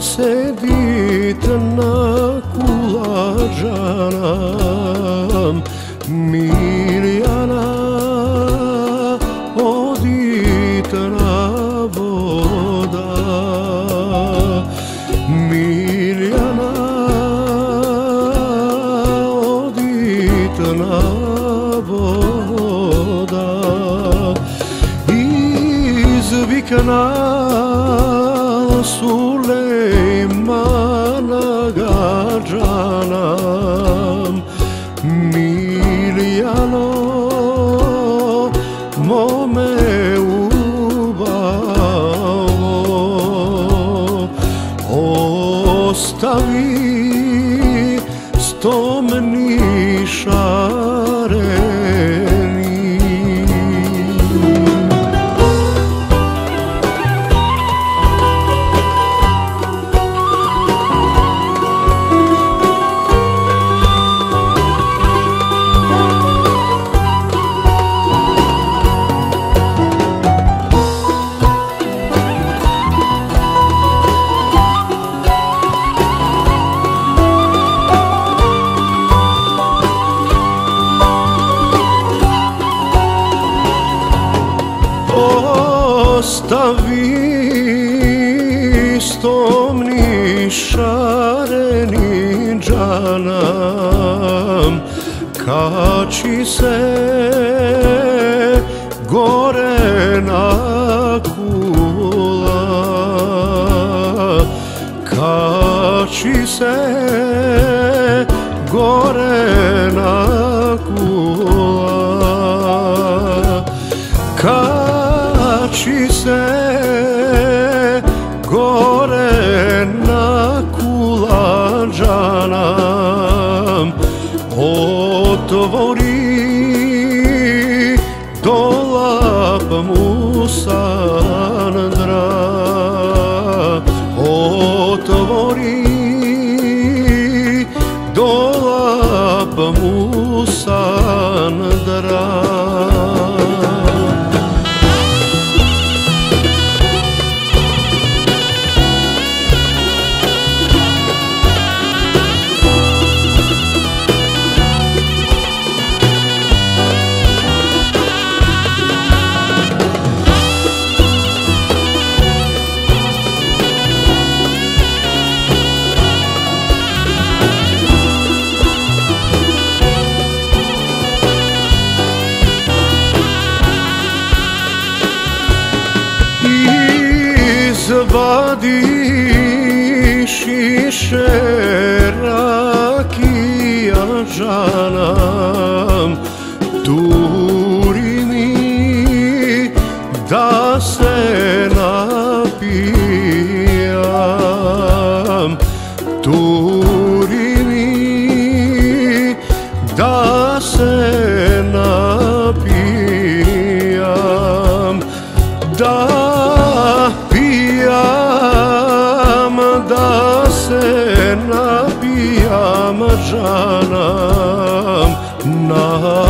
sedit na kulađanam Mirjana oditra voda Mirjana oditra voda izvikna Sulejmana gađanam Miljano mome ubavo ostavi stomni šareni Ostavi stomni šareni džanam kači se gore na kula kači se gore na kula kači se gore na kula džanam otvori dolap mu sandra otvori dolap mu sandra Vadi šiše rakija džanam turi mi da se napijam turi mi da se napijam da se napijam džanam na